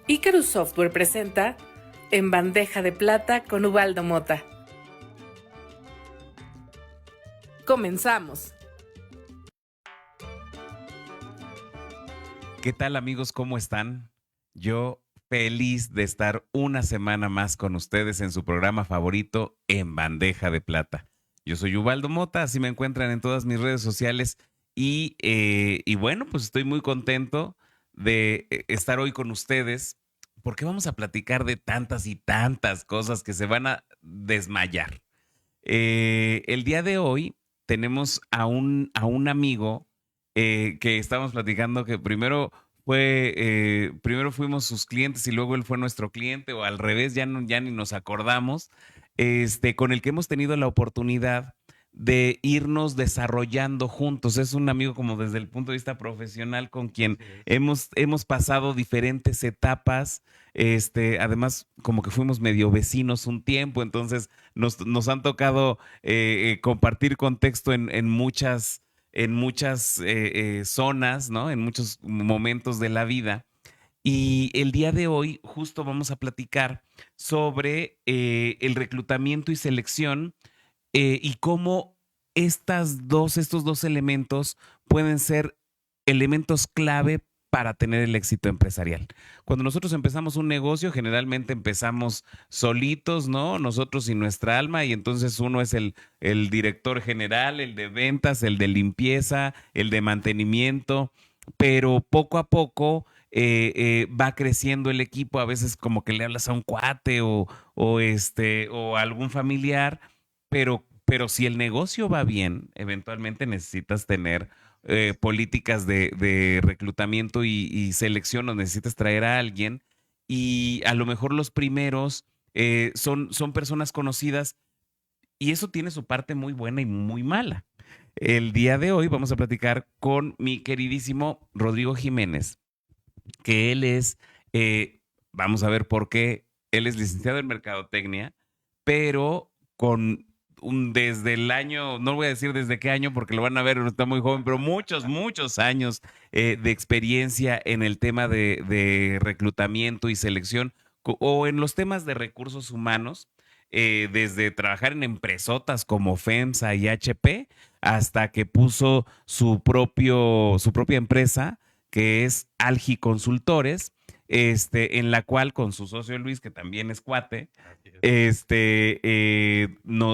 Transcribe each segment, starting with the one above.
Icarus Software presenta En Bandeja de Plata con Ubaldo Mota. Comenzamos. ¿Qué tal, amigos? ¿Cómo están? Yo feliz de estar una semana más con ustedes en su programa favorito, En Bandeja de Plata. Yo soy Ubaldo Mota, así me encuentran en todas mis redes sociales y bueno, pues estoy muy contento de estar hoy con ustedes porque vamos a platicar de tantas y tantas cosas que se van a desmayar. El día de hoy tenemos a un amigo que estábamos platicando que primero fuimos sus clientes y luego él fue nuestro cliente o al revés, ya ni nos acordamos, con el que hemos tenido la oportunidad de irnos desarrollando juntos. Es un amigo como desde el punto de vista profesional con quien hemos pasado diferentes etapas. Además, como que fuimos medio vecinos un tiempo, entonces nos han tocado compartir contexto en muchas zonas, ¿no? En muchos momentos de la vida. Y el día de hoy justo vamos a platicar sobre el reclutamiento y selección y cómo estos dos elementos pueden ser elementos clave para tener el éxito empresarial. Cuando nosotros empezamos un negocio, generalmente empezamos solitos, ¿no? Nosotros y nuestra alma, y entonces uno es el director general, el de ventas, el de limpieza, el de mantenimiento, pero poco a poco va creciendo el equipo, a veces como que le hablas a un cuate o algún familiar, pero si el negocio va bien, eventualmente necesitas tener políticas de reclutamiento y selección, o necesitas traer a alguien y a lo mejor los primeros son personas conocidas y eso tiene su parte muy buena y muy mala. El día de hoy vamos a platicar con mi queridísimo Rodrigo Jiménez, que él es, vamos a ver por qué, él es licenciado en Mercadotecnia, pero desde el año, no voy a decir desde qué año porque lo van a ver, está muy joven, pero muchos años de experiencia en el tema de reclutamiento y selección o en los temas de recursos humanos, desde trabajar en empresotas como FEMSA y HP hasta que puso su propia empresa que es Algi Consultores, en la cual con su socio Luis, que también es cuate,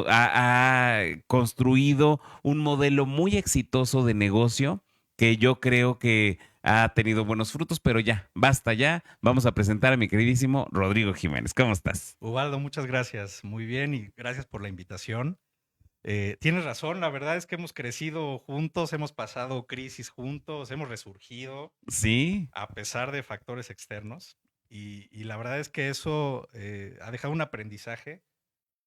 ha construido un modelo muy exitoso de negocio que yo creo que ha tenido buenos frutos, pero ya, basta ya. Vamos a presentar a mi queridísimo Rodrigo Jiménez. ¿Cómo estás? Ubaldo, muchas gracias. Muy bien y gracias por la invitación. Tienes razón, la verdad es que hemos crecido juntos, hemos pasado crisis juntos, hemos resurgido Sí, a pesar de factores externos y la verdad es que eso ha dejado un aprendizaje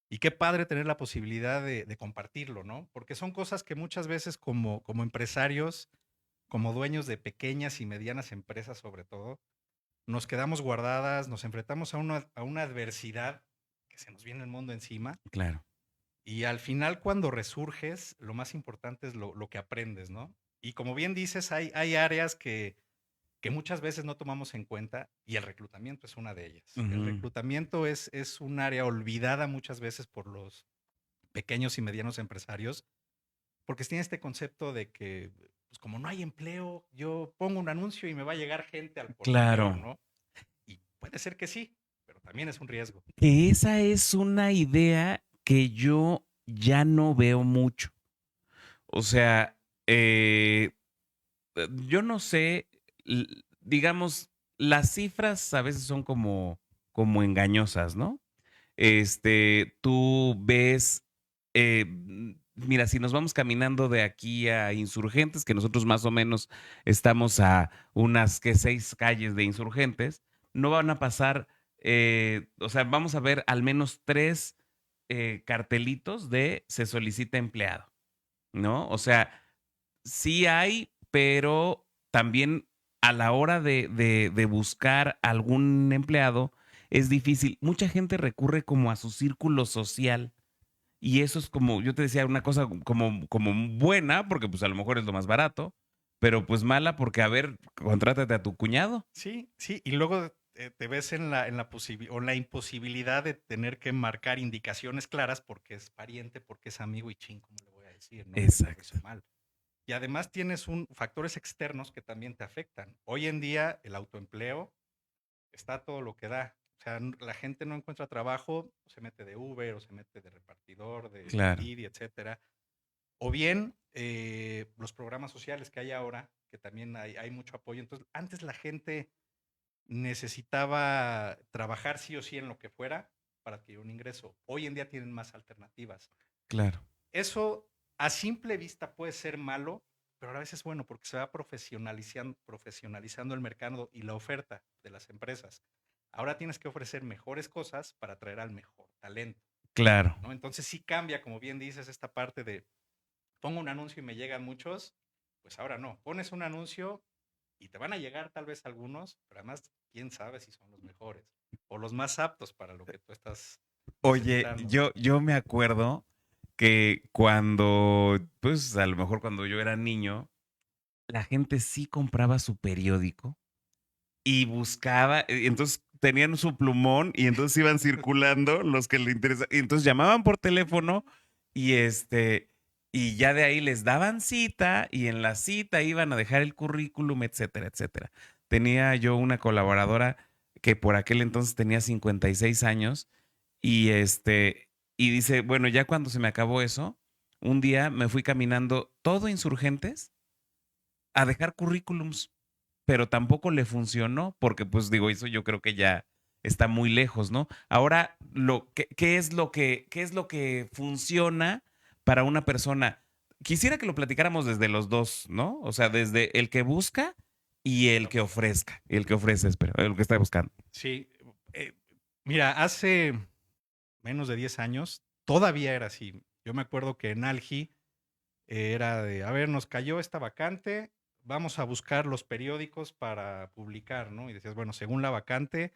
y qué padre tener la posibilidad de compartirlo, ¿no? Porque son cosas que muchas veces como empresarios, como dueños de pequeñas y medianas empresas sobre todo, nos quedamos guardadas, nos enfrentamos a una adversidad que se nos viene el mundo encima. claro. Y al final, cuando resurges, lo más importante es lo que aprendes, ¿no? Y como bien dices, hay áreas que muchas veces no tomamos en cuenta y el reclutamiento es una de ellas. El Ujú. reclutamiento es un área olvidada muchas veces por los pequeños y medianos empresarios, porque tiene este concepto de que, pues como no hay empleo, yo pongo un anuncio y me va a llegar gente al por Claro. mayor, ¿no? Y puede ser que sí, pero también es un riesgo. Que esa es una idea que yo ya no veo mucho. O sea, yo no sé, digamos, las cifras a veces son como engañosas, ¿no? Tú ves, mira, si nos vamos caminando de aquí a Insurgentes, que nosotros más o menos estamos a unas que 6 calles de Insurgentes, no van a pasar, o sea, vamos a ver al menos 3 cartelitos de se solicita empleado, ¿no? O sea, sí hay, pero también a la hora de buscar algún empleado es difícil. Mucha gente recurre como a su círculo social y eso es como, yo te decía, una cosa como buena, porque pues a lo mejor es lo más barato, pero pues mala porque, a ver, contrátate a tu cuñado. Sí, sí, y luego te ves en la imposibilidad de tener que marcar indicaciones claras porque es pariente, porque es amigo y ching, ¿cómo le voy a decir? ¿No? Que lo hizo Exacto. mal. Y además tienes factores externos que también te afectan. Hoy en día el autoempleo está todo lo que da. O sea, la gente no encuentra trabajo, se mete de Uber o se mete de repartidor, de Claro, Didi, etcétera. O bien los programas sociales que hay ahora, que también hay mucho apoyo. Entonces, antes la gente necesitaba trabajar sí o sí en lo que fuera para adquirir un ingreso. Hoy en día tienen más alternativas. claro, Eso a simple vista puede ser malo, pero a veces es bueno porque se va profesionalizando el mercado y la oferta de las empresas. Ahora tienes que ofrecer mejores cosas para atraer al mejor talento, claro. ¿no? Entonces sí cambia, como bien dices, esta parte de pongo un anuncio y me llegan muchos, pues ahora no. Pones un anuncio y te van a llegar tal vez algunos, pero además, quién sabe si son los mejores o los más aptos para lo que tú estás Oye, necesitando. yo me acuerdo que cuando, pues a lo mejor cuando yo era niño, la gente sí compraba su periódico y buscaba, entonces tenían su plumón y entonces iban circulando los que le interesaban, y entonces llamaban por teléfono y y ya de ahí les daban cita y en la cita iban a dejar el currículum, etcétera, etcétera. Tenía yo una colaboradora que por aquel entonces tenía 56 años y y dice, bueno, ya cuando se me acabó eso, un día me fui caminando todo Insurgentes a dejar currículums, pero tampoco le funcionó porque, pues digo, eso yo creo que ya está muy lejos, ¿no? Ahora, qué es lo que funciona para una persona? Quisiera que lo platicáramos desde los dos, ¿no? O sea, desde el que busca y el que ofrezca, el que ofrece, espera, el que está buscando. Sí, eh, mira, hace menos de 10 años todavía era así. Yo me acuerdo que en Algi era de, a ver, nos cayó esta vacante, vamos a buscar los periódicos para publicar, ¿no? Y decías, bueno, según la vacante,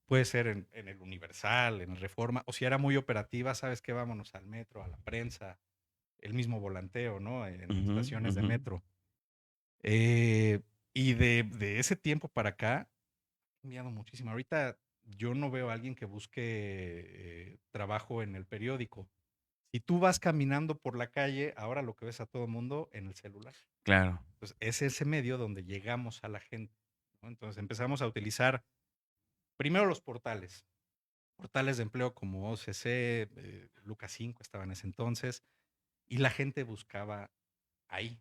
puede ser en el Universal, en el Reforma, o si era muy operativa, ¿sabes qué? Vámonos al metro, a la prensa, el mismo volanteo, ¿no? En Ujú, estaciones de ujú. metro. Eh, y de ese tiempo para acá, ha cambiado muchísimo. Ahorita yo no veo a alguien que busque trabajo en el periódico. Si tú vas caminando por la calle, ahora lo que ves a todo el mundo en el celular. Claro. Entonces, es ese medio donde llegamos a la gente, ¿no? Entonces, empezamos a utilizar primero los portales de empleo como OCC, Lucas 5 estaba en ese entonces, y la gente buscaba ahí.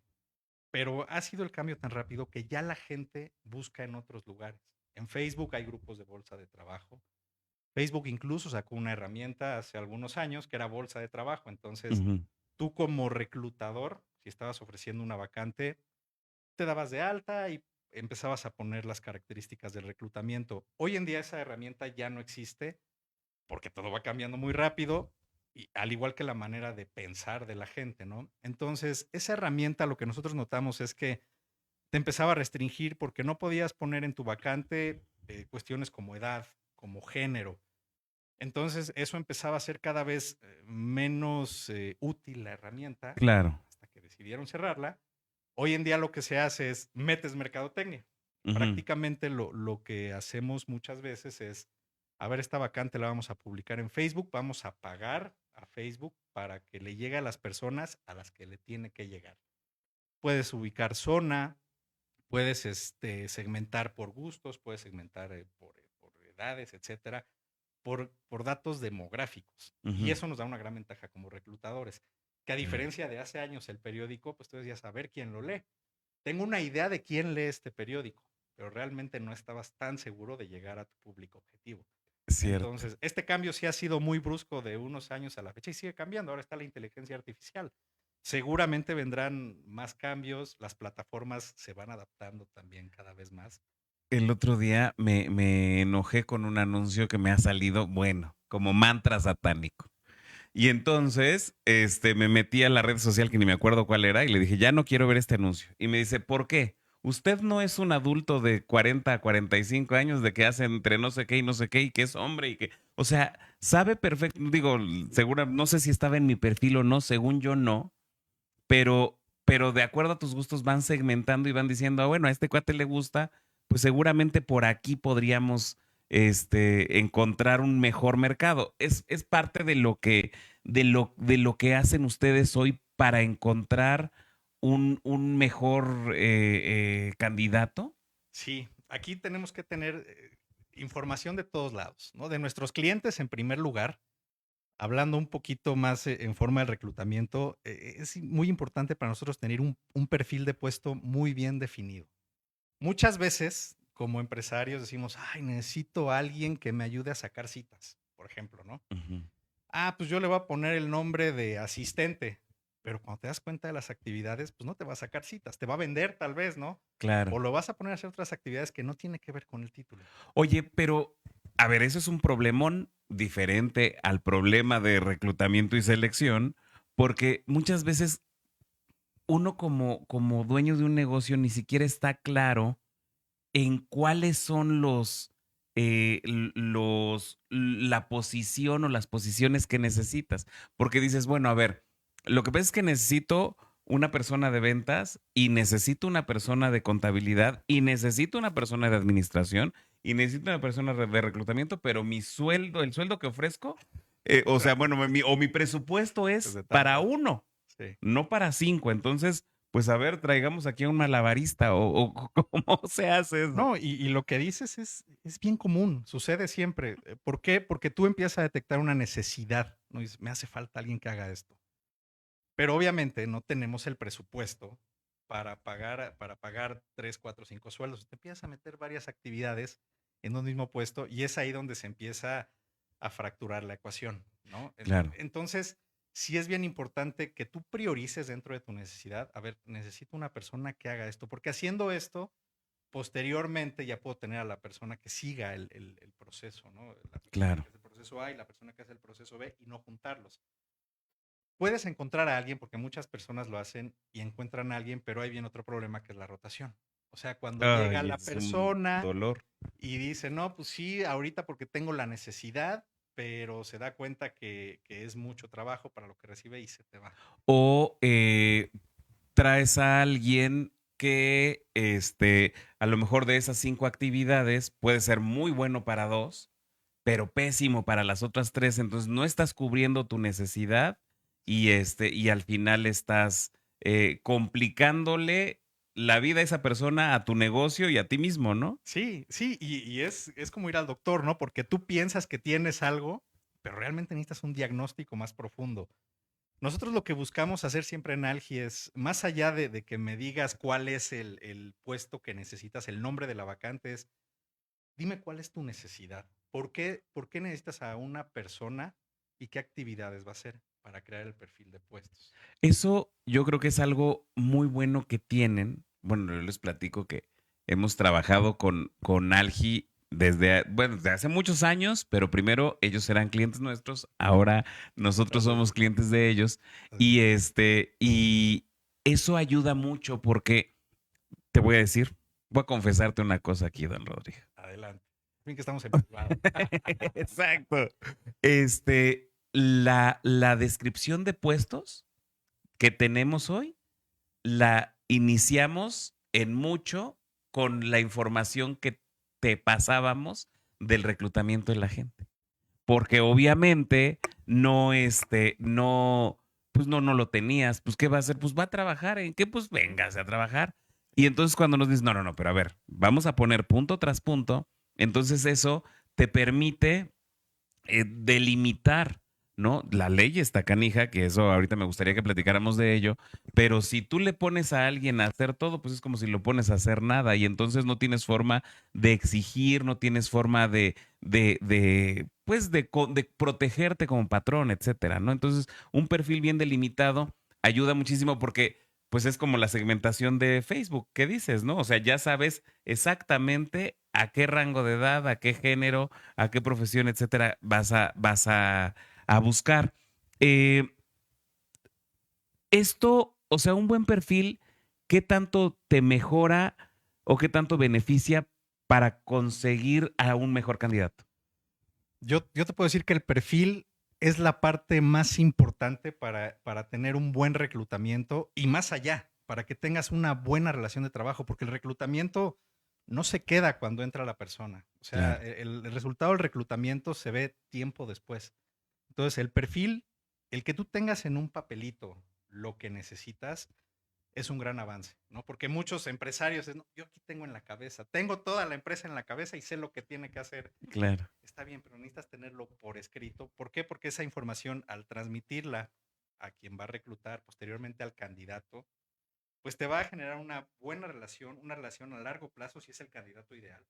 Pero ha sido el cambio tan rápido que ya la gente busca en otros lugares. En Facebook hay grupos de bolsa de trabajo. Facebook incluso sacó una herramienta hace algunos años que era bolsa de trabajo. Entonces, Ujú. tú como reclutador, si estabas ofreciendo una vacante, te dabas de alta y empezabas a poner las características del reclutamiento. Hoy en día esa herramienta ya no existe porque todo va cambiando muy rápido, y al igual que la manera de pensar de la gente, ¿no? Entonces, esa herramienta lo que nosotros notamos es que te empezaba a restringir porque no podías poner en tu vacante cuestiones como edad, como género. Entonces, eso empezaba a ser cada vez menos útil la herramienta Claro. hasta que decidieron cerrarla. Hoy en día lo que se hace es metes mercadotecnia. Ujú. Prácticamente lo que hacemos muchas veces es, a ver, esta vacante la vamos a publicar en Facebook, vamos a pagar a Facebook para que le llegue a las personas a las que le tiene que llegar. Puedes ubicar zona, puedes segmentar por gustos, puedes segmentar por edades, etcétera, por datos demográficos. Y Ujú. eso nos da una gran ventaja como reclutadores. Que a Claro. diferencia de hace años el periódico, pues tú decías, saber quién lo lee. Tengo una idea de quién lee este periódico, pero realmente no estabas tan seguro de llegar a tu público objetivo. Cierto. Entonces, este cambio sí ha sido muy brusco de unos años a la fecha y sigue cambiando. Ahora está la inteligencia artificial. Seguramente vendrán más cambios, las plataformas se van adaptando también cada vez más. El otro día me enojé con un anuncio que me ha salido, bueno, como mantra satánico. Y entonces, me metí a la red social que ni me acuerdo cuál era y le dije, ya no quiero ver este anuncio. Y me dice, ¿por qué? Usted no es un adulto de 40 a 45 años de que hace entre no sé qué y no sé qué y que es hombre y que, o sea, sabe perfecto, digo, segura, no sé si estaba en mi perfil o no, según yo no, pero de acuerdo a tus gustos van segmentando y van diciendo, ah, bueno, a este cuate le gusta, pues seguramente por aquí podríamos encontrar un mejor mercado. Es parte de lo que hacen ustedes hoy para encontrar un mejor candidato. Sí, aquí tenemos que tener información de todos lados, ¿no? De nuestros clientes en primer lugar, hablando un poquito más en forma de reclutamiento, es muy importante para nosotros tener un perfil de puesto muy bien definido. Muchas veces, como empresarios, decimos, ay, necesito a alguien que me ayude a sacar citas, por ejemplo, ¿no? Ujú. Ah, pues yo le voy a poner el nombre de asistente, pero cuando te das cuenta de las actividades, pues no te va a sacar citas, te va a vender tal vez, ¿no? Claro. O lo vas a poner a hacer otras actividades que no tiene que ver con el título. Oye, pero, a ver, eso es un problemón diferente al problema de reclutamiento y selección, porque muchas veces uno como dueño de un negocio ni siquiera está claro en cuáles son la posición o las posiciones que necesitas. Porque dices, bueno, a ver, lo que pasa es que necesito una persona de ventas y necesito una persona de contabilidad y necesito una persona de administración y necesito una persona de reclutamiento, pero mi sueldo, el sueldo que ofrezco, o sea, Exacto. bueno, mi presupuesto Es es de para tanto. uno, Sí. no para cinco. Entonces, pues a ver, traigamos aquí a un malabarista o cómo se hace eso. No, y lo que dices es bien común, sucede siempre. ¿Por qué? Porque tú empiezas a detectar una necesidad, ¿no? Dices, me hace falta alguien que haga esto. Pero obviamente no tenemos el presupuesto para pagar 3, 4, 5 sueldos. Te empiezas a meter varias actividades en un mismo puesto y es ahí donde se empieza a fracturar la ecuación, ¿no? Claro, Entonces, sí es bien importante que tú priorices dentro de tu necesidad. A ver, necesito una persona que haga esto, porque haciendo esto, posteriormente ya puedo tener a la persona que siga el proceso, ¿no? La persona claro. que hace el proceso A y la persona que hace el proceso B y no juntarlos. Puedes encontrar a alguien, porque muchas personas lo hacen y encuentran a alguien, pero ahí viene otro problema que es la rotación. O sea, cuando llega Ay, la es un persona dolor. y dice, no, pues sí, ahorita porque tengo la necesidad, pero se da cuenta que es mucho trabajo para lo que recibe y se te va. O traes a alguien que a lo mejor de esas 5 actividades puede ser muy bueno para 2, pero pésimo para las otras 3. Entonces no estás cubriendo tu necesidad y al final estás complicándole la vida a esa persona, a tu negocio y a ti mismo, ¿no? Sí, sí, y es como ir al doctor, ¿no? Porque tú piensas que tienes algo, pero realmente necesitas un diagnóstico más profundo. Nosotros lo que buscamos hacer siempre en Algi es, más allá de que me digas cuál es el puesto que necesitas, el nombre de la vacante, es, dime cuál es tu necesidad. ¿Por qué necesitas a una persona y qué actividades va a hacer para crear el perfil de puestos? Eso yo creo que es algo muy bueno que tienen. Bueno, yo les platico que hemos trabajado con Algi desde hace muchos años, pero primero ellos eran clientes nuestros, ahora nosotros Gracias. somos clientes de ellos. Así Y es. y eso ayuda mucho porque te voy a decir, voy a confesarte una cosa aquí, don Rodrigo. Adelante. Bien que estamos en privado. Exacto. La descripción de puestos que tenemos hoy la iniciamos en mucho con la información que te pasábamos del reclutamiento de la gente. Porque obviamente no lo tenías. Pues, ¿qué va a hacer? Pues va a trabajar. ¿En qué? Pues véngase a trabajar. Y entonces cuando nos dices, no, pero a ver, vamos a poner punto tras punto, entonces eso te permite delimitar, ¿no? La ley está canija, que eso ahorita me gustaría que platicáramos de ello, pero si tú le pones a alguien a hacer todo, pues es como si lo pones a hacer nada y entonces no tienes forma de exigir, no tienes forma de protegerte como patrón, etcétera, ¿no? Entonces, un perfil bien delimitado ayuda muchísimo porque pues es como la segmentación de Facebook, ¿qué dices, no? O sea, ya sabes exactamente a qué rango de edad, a qué género, a qué profesión, etcétera, vas a buscar. Eh, o sea, un buen perfil, ¿qué tanto te mejora o qué tanto beneficia para conseguir a un mejor candidato? Yo te puedo decir que el perfil es la parte más importante para tener un buen reclutamiento y más allá, para que tengas una buena relación de trabajo, porque el reclutamiento no se queda cuando entra la persona. O sea, Claro. el resultado del reclutamiento se ve tiempo después. Entonces, el perfil, el que tú tengas en un papelito lo que necesitas, es un gran avance, ¿no? Porque muchos empresarios dicen, no, yo aquí tengo en la cabeza, tengo toda la empresa en la cabeza y sé lo que tiene que hacer. Claro. Está bien, pero necesitas tenerlo por escrito. ¿Por qué? Porque esa información, al transmitirla a quien va a reclutar, posteriormente al candidato, pues te va a generar una relación a largo plazo si es el candidato ideal.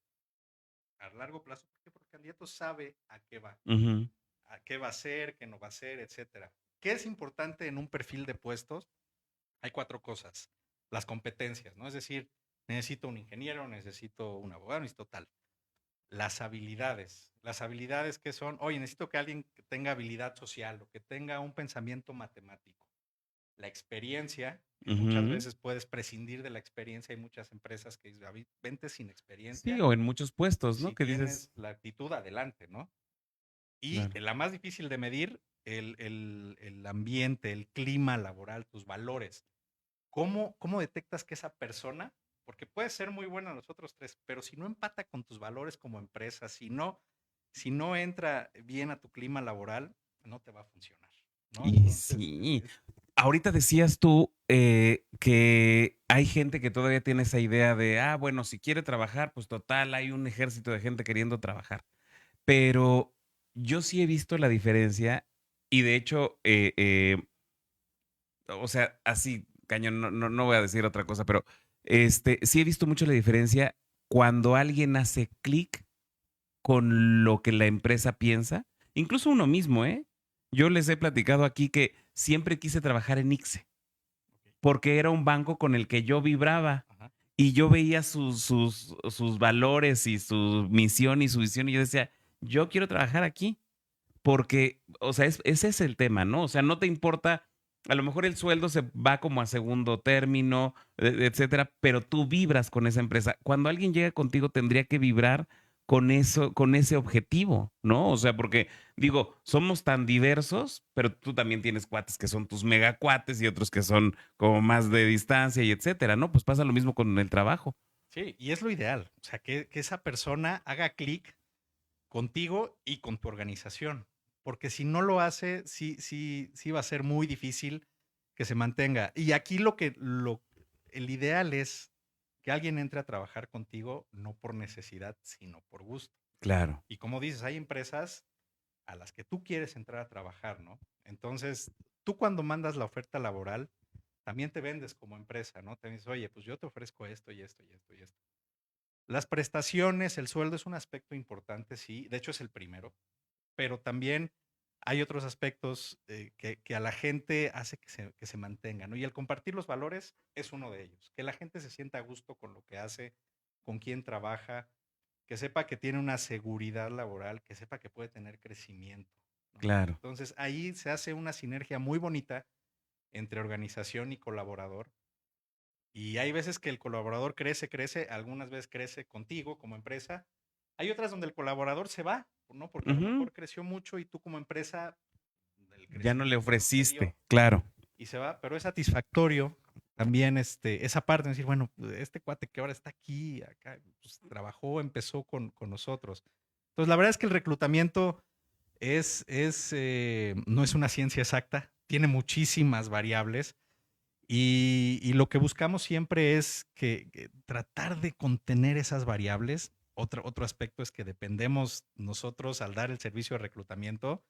A largo plazo, ¿por qué? Porque el candidato sabe Ujú. a qué va a hacer, qué no va a hacer, etcétera. ¿Qué es importante en un perfil de puestos? Hay 4 cosas. Las competencias, ¿no? Es decir, necesito un ingeniero, necesito un abogado, necesito tal. Las habilidades que son, oye, necesito que alguien que tenga habilidad social o que tenga un pensamiento matemático. La experiencia, que muchas Ujú. veces puedes prescindir de la experiencia. Hay muchas empresas que dicen, vente sin Sí, experiencia o en muchos y puestos, ¿no? si Que dices, tienes la actitud, adelante, ¿no? Y claro. la más difícil de medir, el ambiente, el clima laboral, tus valores. ¿Cómo detectas que esa persona, porque puede ser muy buena en los otros 3, pero si no empata con tus valores como empresa, si no entra bien a tu clima laboral, no te va a funcionar, ¿no? Y Entonces, sí, ahorita decías tú que hay gente que todavía tiene esa idea de, ah, bueno, si quiere trabajar, pues total, hay un ejército de gente queriendo trabajar. Pero yo sí he visto la diferencia y de hecho, o sea, así, cañón, no voy a decir otra cosa, pero sí he visto mucho la diferencia cuando alguien hace clic con lo que la empresa piensa, incluso uno mismo, ¿eh? Yo les he platicado aquí que siempre quise trabajar en ICSE ok, porque era un banco con el que yo vibraba ajá. y yo veía sus valores y su misión y su visión y yo decía, yo quiero trabajar aquí porque, o sea, ese es el tema, ¿no? O sea, no te importa, a lo mejor el sueldo se va como a segundo término, etcétera, pero tú vibras con esa empresa. Cuando alguien llega contigo, tendría que vibrar con eso, con ese objetivo, ¿no? O sea, porque digo, somos tan diversos, pero tú también tienes cuates que son tus mega cuates y otros que son como más de distancia y etcétera, ¿no? Pues pasa lo mismo con el trabajo. Sí, y es lo ideal, o sea, que esa persona haga clic contigo y con tu organización, porque si no lo hace, sí va a ser muy difícil que se mantenga. Y aquí el ideal es que alguien entre a trabajar contigo no por necesidad, sino por gusto. Claro. Y como dices, hay empresas a las que tú quieres entrar a trabajar, ¿no? Entonces, tú cuando mandas la oferta laboral, también te vendes como empresa, ¿no? Te dices, oye, pues yo te ofrezco esto y esto y esto y esto. Las prestaciones, el sueldo es un aspecto importante, sí, de hecho es el primero, pero también hay otros aspectos que a la gente hace que se mantenga, ¿no? Y el compartir los valores es uno de ellos, que la gente se sienta a gusto con lo que hace, con quién trabaja, que sepa que tiene una seguridad laboral, que sepa que puede tener crecimiento, ¿no? Claro. Entonces ahí se hace una sinergia muy bonita entre organización y colaborador. Y hay veces que el colaborador crece, algunas veces crece contigo como empresa. Hay otras donde el colaborador se va, ¿no? Porque a lo Ujú. mejor creció mucho y tú como empresa el Ya no le crecimiento no se dio ofreciste, claro. y se va, pero es satisfactorio también esa parte de decir, bueno, este cuate que ahora está aquí, acá, pues, trabajó, empezó con nosotros. Entonces, la verdad es que el reclutamiento no es una ciencia exacta, tiene muchísimas variables y lo que buscamos siempre es que tratar de contener esas variables. Otro aspecto es que dependemos nosotros al dar el servicio de reclutamiento,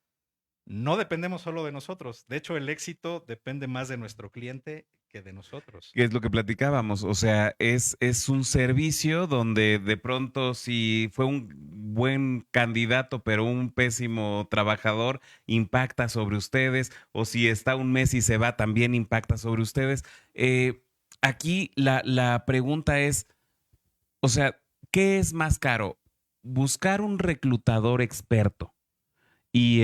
no dependemos solo de nosotros. De hecho, el éxito depende más de nuestro cliente que de nosotros. Que es lo que platicábamos, o sea, es un servicio donde de pronto si fue un buen candidato, pero un pésimo trabajador, impacta sobre ustedes, o si está un mes y se va, también impacta sobre ustedes. Aquí la pregunta es, o sea, ¿qué es más caro? ¿Buscar un reclutador experto y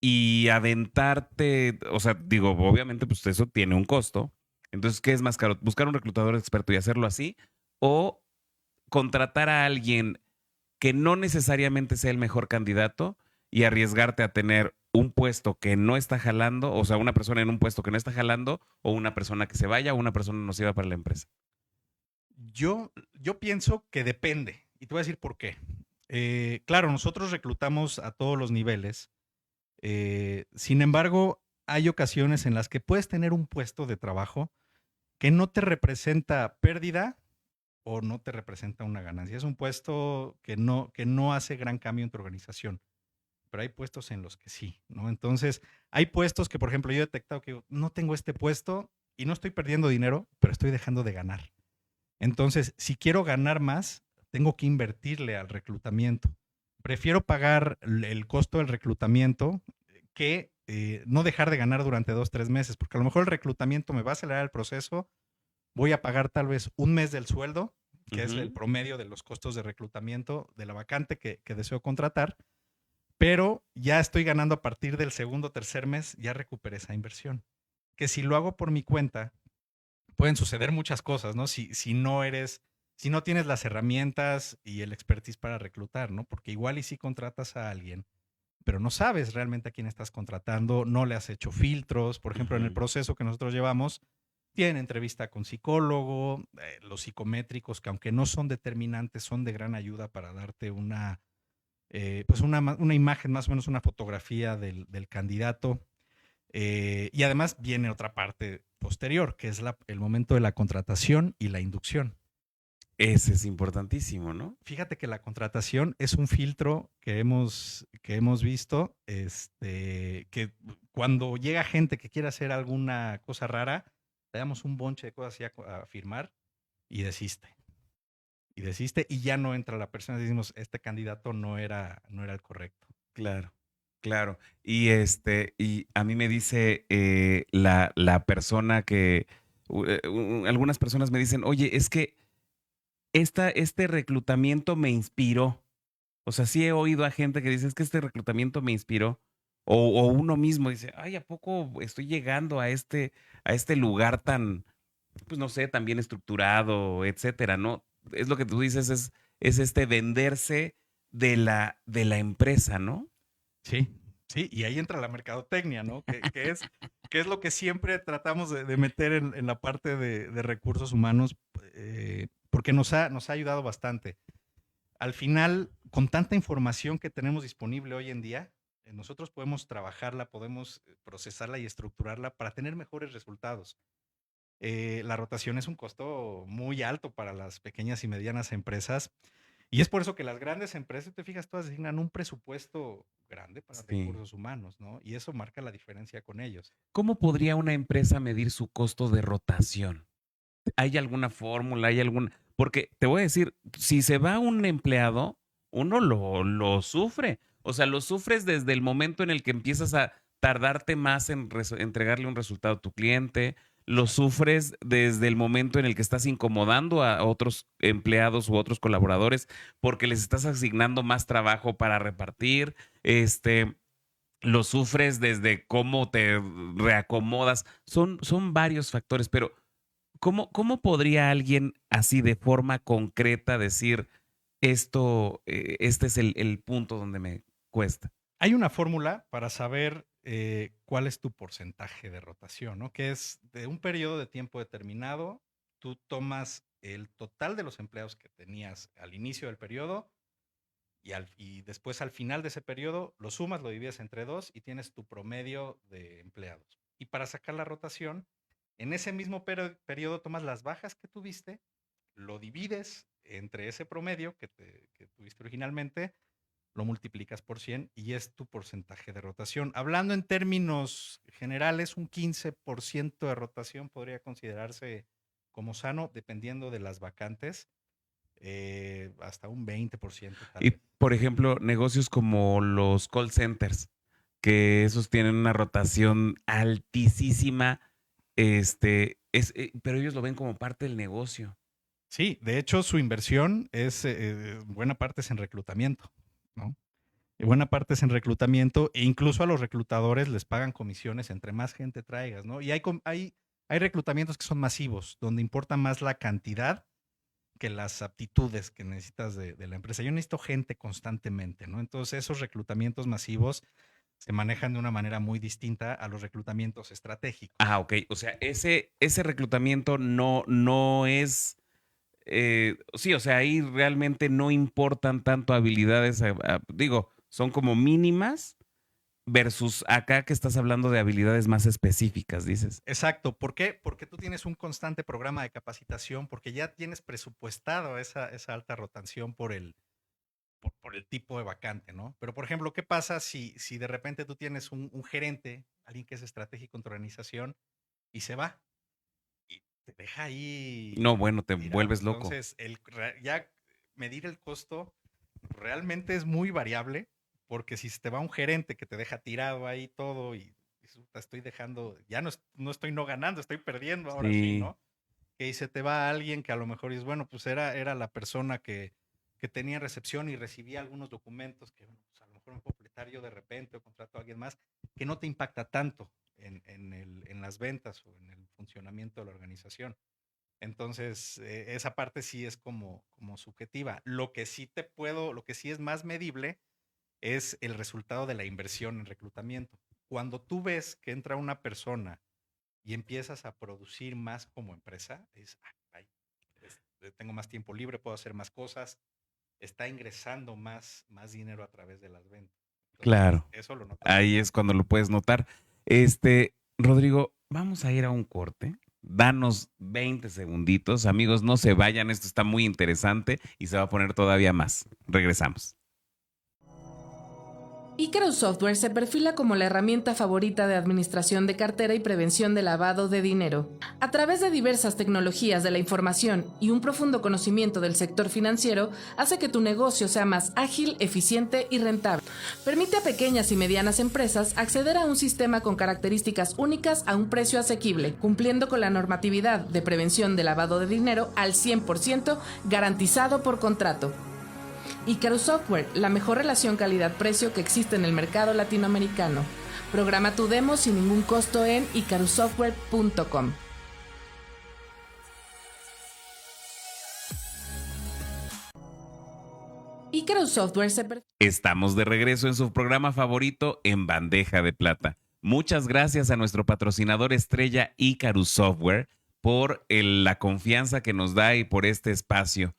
y aventarte, o sea, digo, obviamente pues eso tiene un costo. Entonces, ¿qué es más caro? ¿Buscar un reclutador experto y hacerlo así o contratar a alguien que no necesariamente sea el mejor candidato y arriesgarte a tener un puesto que no está jalando, o sea, una persona en un puesto que no está jalando o una persona que se vaya o una persona nociva para la empresa? Yo pienso que depende, y te voy a decir por qué. Claro, nosotros reclutamos a todos los niveles. Sin embargo, hay ocasiones en las que puedes tener un puesto de trabajo que no te representa pérdida o no te representa una ganancia. Es un puesto que no hace gran cambio en tu organización, pero hay puestos en los que sí, ¿no? Entonces, hay puestos que, por ejemplo, yo he detectado que no tengo este puesto y no estoy perdiendo dinero, pero estoy dejando de ganar. Entonces, si quiero ganar más, tengo que invertirle al reclutamiento. Prefiero pagar el costo del reclutamiento que no dejar de ganar durante 2, 3 meses, porque a lo mejor el reclutamiento me va a acelerar el proceso, voy a pagar tal vez un mes del sueldo, que es el Ujú. promedio de los costos de reclutamiento de la vacante que deseo contratar, pero ya estoy ganando a partir del segundo o tercer mes, ya recuperé esa inversión. Que si lo hago por mi cuenta, pueden suceder muchas cosas, ¿no? Si no tienes las herramientas y el expertise para reclutar, ¿no? Porque igual y si contratas a alguien, pero no sabes realmente a quién estás contratando, no le has hecho filtros. Por ejemplo, en el Ujú. proceso que nosotros llevamos, tienen entrevista con psicólogo, los psicométricos, que aunque no son determinantes, son de gran ayuda para darte una imagen, más o menos una fotografía del candidato. Y además viene otra parte posterior, que es el momento de la contratación y la inducción. Ese es importantísimo, ¿no? Fíjate que la contratación es un filtro que hemos visto, que cuando llega gente que quiere hacer alguna cosa rara, le damos un bonche de cosas ya a firmar y desiste. Y desiste y ya no entra la persona. Decimos, este candidato no era el correcto. Claro, claro. Y a mí me dice la persona que, algunas personas me dicen, oye, es que este reclutamiento me inspiró. O sea, sí he oído a gente que dice, es que este reclutamiento me inspiró. O uno mismo dice, ay, ¿a poco estoy llegando a este lugar tan, pues no sé, tan bien estructurado, etcétera, ¿no? Es lo que tú dices, es este venderse de la empresa, ¿no? Sí, sí, y ahí entra la mercadotecnia, ¿no? Que es lo que siempre tratamos de meter en la parte de recursos humanos, porque nos ha ayudado bastante. Al final, con tanta información que tenemos disponible hoy en día, nosotros podemos trabajarla, podemos procesarla y estructurarla para tener mejores resultados. La rotación es un costo muy alto para las pequeñas y medianas empresas y es por eso que las grandes empresas, te fijas, todas asignan un presupuesto grande para Sí. recursos humanos, ¿no? Y eso marca la diferencia con ellos. ¿Cómo podría una empresa medir su costo de rotación? ¿Hay alguna fórmula? ¿Hay algún...? Porque te voy a decir, si se va un empleado, uno lo sufre. O sea, lo sufres desde el momento en el que empiezas a tardarte más en entregarle un resultado a tu cliente. Lo Exacto. sufres desde el momento en el que estás incomodando a otros empleados u otros colaboradores porque les estás asignando más trabajo para repartir. Lo sufres desde cómo te reacomodas. Son varios factores, pero ¿cómo podría alguien así de forma concreta decir esto, este es el punto donde me cuesta? Hay una fórmula para saber cuál es tu porcentaje de rotación, ¿no? Que es de un periodo de tiempo determinado, tú tomas el total de los empleados que tenías al inicio del periodo y después al final de ese periodo lo sumas, lo divides entre dos y tienes tu promedio de empleados. Y para sacar la rotación, en ese mismo periodo tomas las bajas que tuviste, lo divides entre ese promedio que tuviste originalmente, lo multiplicas por 100 y es tu porcentaje de rotación. Hablando en términos generales, un 15% de rotación podría considerarse como sano, dependiendo de las vacantes, hasta un 20% tal Y, vez. por ejemplo, negocios como los call centers, que esos tienen una rotación altísima, pero ellos lo ven como parte del negocio. Sí, de hecho su inversión buena parte es en reclutamiento, ¿no? Y buena parte es en reclutamiento e incluso a los reclutadores les pagan comisiones entre más gente traigas, ¿no? Y hay reclutamientos que son masivos, donde importa más la cantidad que las aptitudes que necesitas de la empresa. Yo necesito gente constantemente, ¿no? Entonces esos reclutamientos masivos se manejan de una manera muy distinta a los reclutamientos Ah, estratégicos. ok. O sea, ese reclutamiento no es sí, o sea, ahí realmente no importan tanto habilidades, digo, son como mínimas versus acá que estás hablando de habilidades más específicas, dices. Exacto. ¿Por qué? Porque tú tienes un constante programa de capacitación, porque ya tienes presupuestado esa alta rotación por el tipo de vacante, ¿no? Pero, por ejemplo, ¿qué pasa si de repente tú tienes un gerente, alguien que es estratégico en tu organización, y se va y te deja No, ahí bueno, te tirado? vuelves loco. Entonces, ya medir el costo realmente es muy variable, porque si se te va un gerente que te deja tirado ahí todo y dices, "Puta, estoy dejando, ya no estoy no ganando, estoy perdiendo ahora sí, Sí, ¿no?" Que se te va alguien que a lo mejor dices, bueno, pues era la persona que tenía recepción y recibía algunos documentos que bueno, pues a lo mejor me puedo completar yo de repente o contrato a alguien más, que no te impacta tanto en las ventas o en el funcionamiento de la organización. Entonces, esa parte sí es como subjetiva. Lo que sí es más medible es el resultado de la inversión en reclutamiento. Cuando tú ves que entra una persona y empiezas a producir más como empresa, es, ay, tengo más tiempo libre, puedo hacer más cosas, está ingresando más dinero a través de las ventas. Entonces, claro. eso lo notas Ahí mucho. es cuando lo puedes notar. Rodrigo, vamos a ir a un corte. Danos 20 segunditos. Amigos, no se vayan. Esto está muy interesante y se va a poner todavía más. Regresamos. Icarus Software se perfila como la herramienta favorita de administración de cartera y prevención de lavado de dinero. A través de diversas tecnologías de la información y un profundo conocimiento del sector financiero, hace que tu negocio sea más ágil, eficiente y rentable. Permite a pequeñas y medianas empresas acceder a un sistema con características únicas a un precio asequible, cumpliendo con la normatividad de prevención de lavado de dinero al 100%, garantizado por contrato. Icarus Software, la mejor relación calidad-precio que existe en el mercado latinoamericano. Programa tu demo sin ningún costo en icarussoftware.com. Icarus Software Estamos de regreso en su programa favorito en Bandeja de Plata. Muchas gracias a nuestro patrocinador estrella Icarus Software por la confianza que nos da y por este espacio.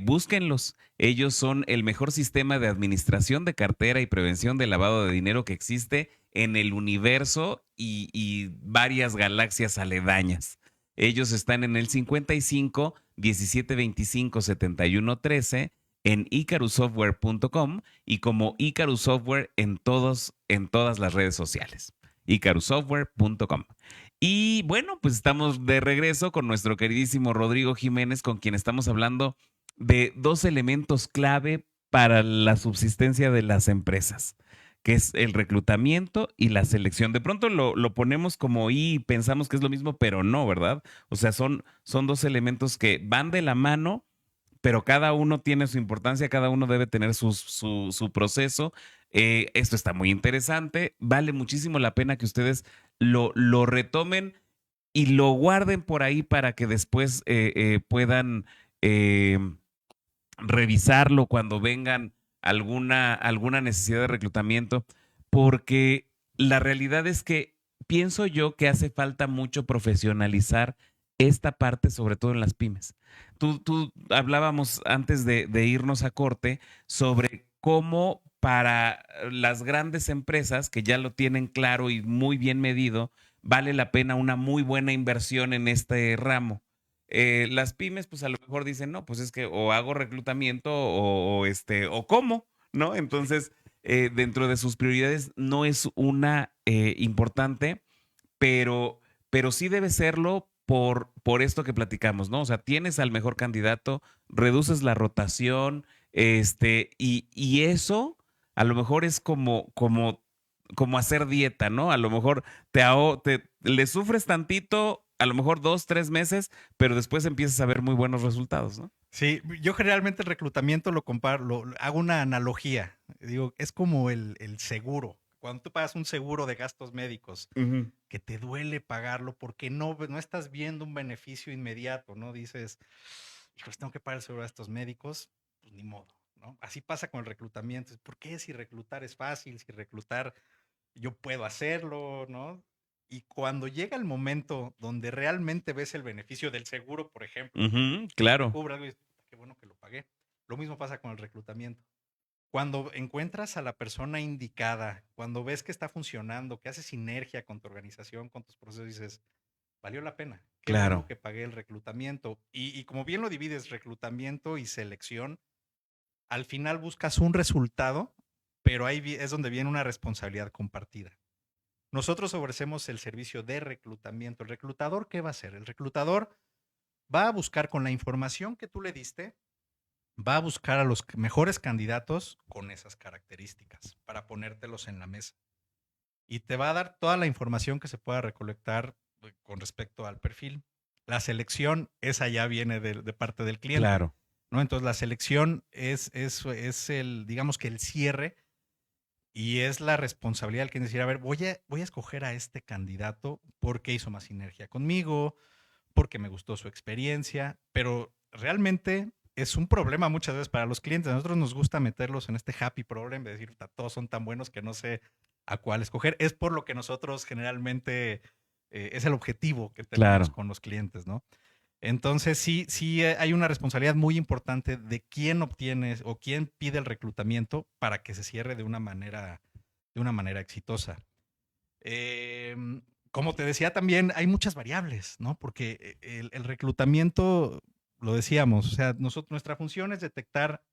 Búsquenlos. Ellos son el mejor sistema de administración de cartera y prevención de lavado de dinero que existe en el universo y varias galaxias aledañas. Ellos están en el 55 17 25 71 13 en icarussoftware.com y como Icarus Software en todas las redes sociales. icarussoftware.com. Y bueno, pues estamos de regreso con nuestro queridísimo Rodrigo Jiménez, con quien estamos hablando de dos elementos clave para la subsistencia de las empresas, que es el reclutamiento y la selección. De pronto lo ponemos como y pensamos que es lo mismo, pero no, ¿verdad? O sea, son dos elementos que van de la mano, pero cada uno tiene su importancia, cada uno debe tener su proceso. Esto está muy interesante, vale muchísimo la pena que ustedes lo retomen y lo guarden por ahí para que después puedan eh, revisarlo cuando vengan alguna necesidad de reclutamiento, porque la realidad es que pienso yo que hace falta mucho profesionalizar esta parte, sobre todo en las pymes. Tú hablábamos antes de irnos a corte sobre cómo para las grandes empresas que ya lo tienen claro y muy bien medido, vale la pena una muy buena inversión en este ramo. Las pymes, pues a lo mejor dicen, no, pues es que o hago reclutamiento o cómo, ¿no? Sí. Entonces, dentro de sus prioridades no es una importante, pero, pero sí debe serlo por esto que platicamos, ¿no? O sea, tienes al mejor candidato, reduces la rotación, y eso a lo mejor es como hacer dieta, ¿no? A lo mejor le sufres tantito, a lo mejor 2, 3 meses, pero después empiezas a ver muy buenos resultados, ¿no? Sí, yo generalmente el reclutamiento lo comparo, hago una analogía. Digo, es como el seguro. Cuando tú pagas un seguro de gastos médicos, Ujú. que te duele pagarlo porque no estás viendo un beneficio inmediato, ¿no? Dices, hijos, tengo que pagar el seguro de gastos médicos, pues ni modo, ¿no? Así pasa con el reclutamiento. ¿Por qué si reclutar es fácil? Si reclutar yo puedo hacerlo, ¿no? Y cuando llega el momento donde realmente ves el beneficio del seguro, por ejemplo, Ujú, que te claro, cubre algo y dices, qué bueno que lo pagué. Lo mismo pasa con el reclutamiento. Cuando encuentras a la persona indicada, cuando ves que está funcionando, que hace sinergia con tu organización, con tus procesos, dices, valió la pena. Qué bueno claro, que pagué el reclutamiento. Y como bien lo divides, reclutamiento y selección, al final buscas un resultado, pero ahí es donde viene una responsabilidad compartida. Nosotros ofrecemos el servicio de reclutamiento. ¿El reclutador qué va a hacer? El reclutador va a buscar con la información que tú le diste, va a buscar a los mejores candidatos con esas características para ponértelos en la mesa. Y te va a dar toda la información que se pueda recolectar con respecto al perfil. La selección, esa ya viene de parte del cliente, claro. ¿no? Entonces la selección es el, digamos que el cierre y es la responsabilidad del que decir, a ver, voy a escoger a este candidato porque hizo más sinergia conmigo, porque me gustó su experiencia, pero realmente es un problema muchas veces para los clientes. A nosotros nos gusta meterlos en este happy problem de decir, todos son tan buenos que no sé a cuál escoger. Es por lo que nosotros generalmente es el objetivo que tenemos Claro. con los clientes, ¿no? Entonces sí hay una responsabilidad muy importante de quién obtiene o quién pide el reclutamiento para que se cierre de una manera exitosa. Como te decía también, hay muchas variables, ¿no? Porque el reclutamiento, lo decíamos, o sea, nuestra función es detectar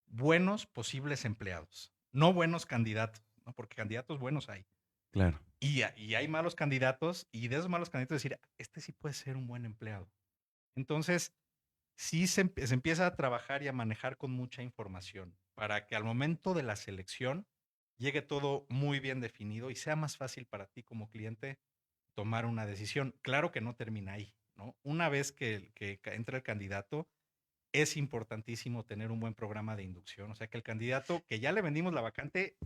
buenos posibles empleados, no buenos candidatos, ¿no? Porque candidatos buenos hay. Claro. Y hay malos candidatos, y de esos malos candidatos decir, este sí puede ser un buen empleado. Entonces, sí se empieza a trabajar y a manejar con mucha información para que al momento de la selección llegue todo muy bien definido y sea más fácil para ti como cliente tomar una decisión. Claro que no termina ahí, ¿no? Una vez que entra el candidato, es importantísimo tener un buen programa de inducción, o sea, que el candidato que ya le vendimos la vacante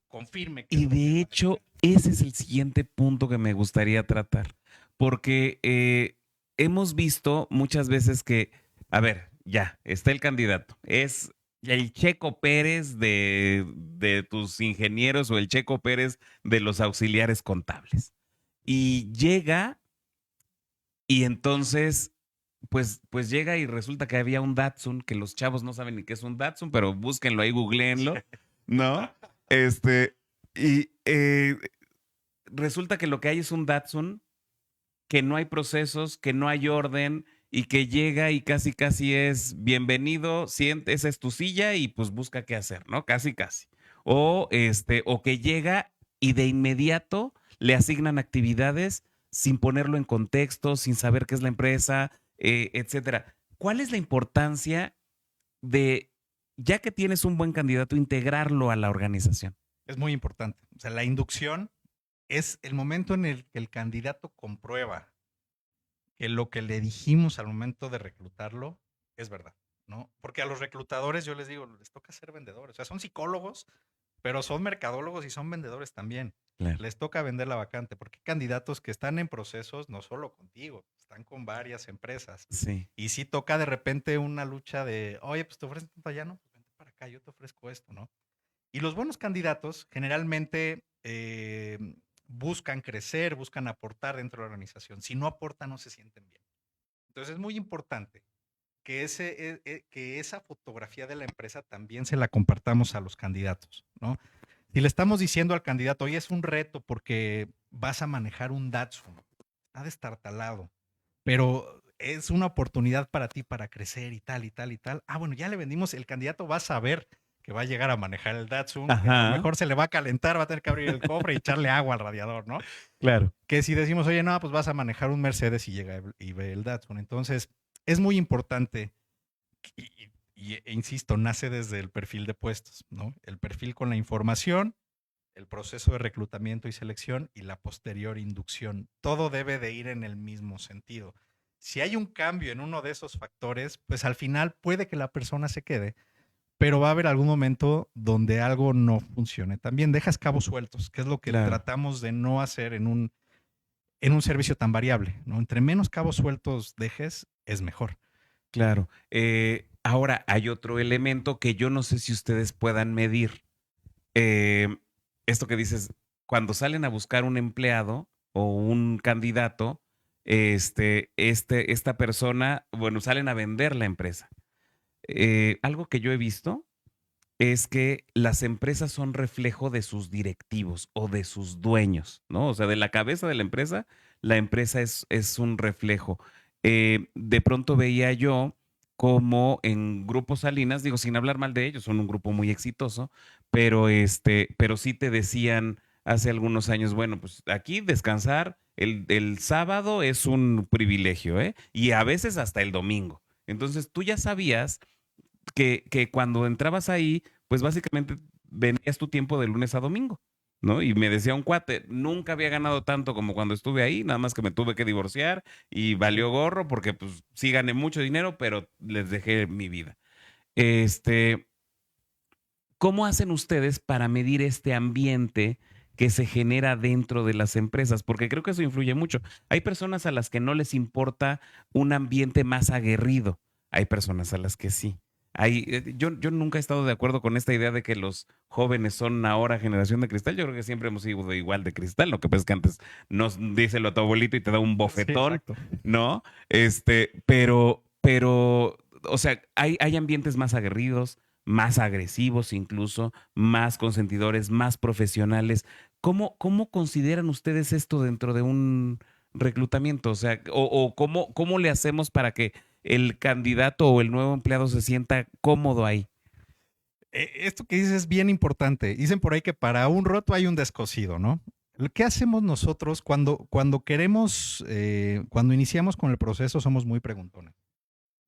confirme qué es Y lo que de va a hecho, necesitar. ese es el siguiente punto que me gustaría tratar, porque hemos visto muchas veces que, a ver, ya, está el candidato, es el Checo Pérez de tus ingenieros o el Checo Pérez de los auxiliares contables. Y llega y entonces, pues llega y resulta que había un Datsun, que los chavos no saben ni qué es un Datsun, pero búsquenlo ahí, googleenlo, ¿no? Este, y resulta que lo que hay es un Datsun, que no hay procesos, que no hay orden y que llega y casi casi es bienvenido, siente, esa es tu silla y pues busca qué hacer, ¿no? Casi casi. O que llega y de inmediato le asignan actividades sin ponerlo en contexto, sin saber qué es la empresa, etcétera. ¿Cuál es la importancia de, ya que tienes un buen candidato, integrarlo a la organización? Es muy importante. O sea, la inducción es el momento en el que el candidato comprueba que lo que le dijimos al momento de reclutarlo es verdad, ¿no? Porque a los reclutadores yo les digo, les toca ser vendedores. O sea, son psicólogos, pero son mercadólogos y son vendedores también. Claro. Les toca vender la vacante, porque hay candidatos que están en procesos no solo contigo, están con varias empresas. Sí, Y sí toca de repente una lucha de, oye, pues te ofrecen tanto allá, no, pues vente para acá, yo te ofrezco esto, ¿no? Y los buenos candidatos generalmente buscan crecer, buscan aportar dentro de la organización. Si no aportan, no se sienten bien. Entonces es muy importante que, que esa fotografía de la empresa también se la compartamos a los candidatos, ¿no? Si le estamos diciendo al candidato, oye, es un reto porque vas a manejar un Datsun, está destartalado, pero es una oportunidad para ti para crecer y tal y tal y tal. Ah, bueno, ya le vendimos, el candidato va a saber que va a llegar a manejar el Datsun, que a lo ajá, mejor se le va a calentar, va a tener que abrir el cofre y echarle agua al radiador, ¿no? claro. Que si decimos, oye, no, pues vas a manejar un Mercedes y llega y ve el Datsun. Entonces, es muy importante insisto, nace desde el perfil de puestos, ¿no? El perfil con la información, el proceso de reclutamiento y selección y la posterior inducción. Todo debe de ir en el mismo sentido. Si hay un cambio en uno de esos factores, pues al final puede que la persona se quede, pero va a haber algún momento donde algo no funcione. También dejas cabos sueltos, que es lo que Claro. tratamos de no hacer en un servicio tan variable, ¿no? Entre menos cabos sueltos dejes, es mejor. Claro. Ahora hay otro elemento que yo no sé si ustedes puedan medir. Eh, Esto que dices, cuando salen a buscar un empleado, o un candidato, esta persona, bueno, salen a vender la empresa. Algo que yo he visto es que las empresas son reflejo de sus directivos o de sus dueños, ¿no? O sea, de la cabeza de la empresa es un reflejo. De pronto veía yo como en Grupo Salinas, digo, sin hablar mal de ellos, son un grupo muy exitoso, pero sí te decían hace algunos años, bueno, pues aquí descansar el sábado es un privilegio, ¿eh? Y a veces hasta el domingo. Entonces tú ya sabías que cuando entrabas ahí, pues básicamente venías tu tiempo de lunes a domingo, ¿no? Y me decía un cuate, nunca había ganado tanto como cuando estuve ahí, nada más que me tuve que divorciar y valió gorro porque pues sí gané mucho dinero, pero les dejé mi vida. Este, ¿Cómo hacen ustedes para medir este ambiente que se genera dentro de las empresas? Porque creo que eso influye mucho. Hay personas a las que no les importa un ambiente más aguerrido. Hay personas a las que sí. Yo nunca he estado de acuerdo con esta idea de que los jóvenes son ahora generación de cristal. Yo creo que siempre hemos sido igual de cristal. Lo que pasa es que antes nos díselo a tu abuelito y te da un Sí, bofetón, exacto. ¿no? O sea, hay ambientes más aguerridos, más agresivos incluso, más consentidores, más profesionales. ¿Cómo consideran ustedes esto dentro de un reclutamiento? O sea, o cómo le hacemos para que el candidato o el nuevo empleado se sienta cómodo ahí? Esto que dices es bien importante. Dicen por ahí que para un roto hay un descosido, ¿no? ¿Qué hacemos nosotros cuando queremos, cuando iniciamos con el proceso, somos muy preguntones?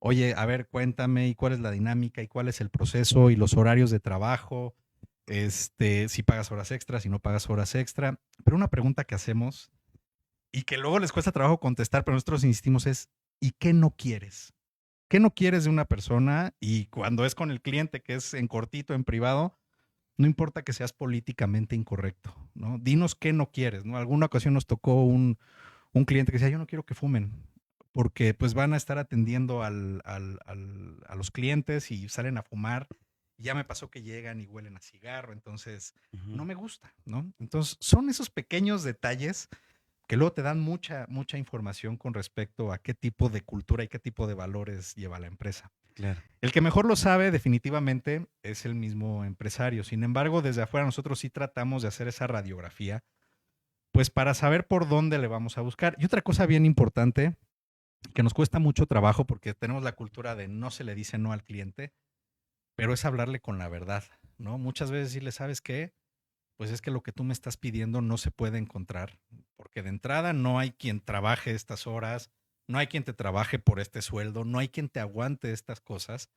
Oye, a ver, cuéntame, ¿y cuál es la dinámica? ¿Y cuál es el proceso? ¿Y los horarios de trabajo? Si pagas horas extras, si no pagas horas extra. Pero una pregunta que hacemos y que luego les cuesta trabajo contestar, pero nosotros insistimos es, ¿y qué no quieres? ¿Qué no quieres de una persona? Y cuando es con el cliente, que es en cortito, en privado, no importa que seas políticamente incorrecto, ¿no? Dinos qué no quieres, ¿no? Alguna ocasión nos tocó un cliente que decía, yo no quiero que fumen, porque pues van a estar atendiendo a los clientes y salen a fumar. Ya me pasó que llegan y huelen a cigarro, entonces Ujú. no me gusta, ¿no? Entonces son esos pequeños detalles que luego te dan mucha información con respecto a qué tipo de cultura y qué tipo de valores lleva la empresa. Claro. El que mejor lo sabe definitivamente es el mismo empresario. Sin embargo, desde afuera nosotros sí tratamos de hacer esa radiografía, pues para saber por dónde le vamos a buscar. Y otra cosa bien importante que nos cuesta mucho trabajo porque tenemos la cultura de no se le dice no al cliente, pero es hablarle con la verdad, ¿no? Muchas veces decirle, ¿sabes qué? Pues es que lo que tú me estás pidiendo no se puede encontrar, porque de entrada no hay quien trabaje estas horas, no hay quien te trabaje por este sueldo, no hay quien te aguante estas cosas.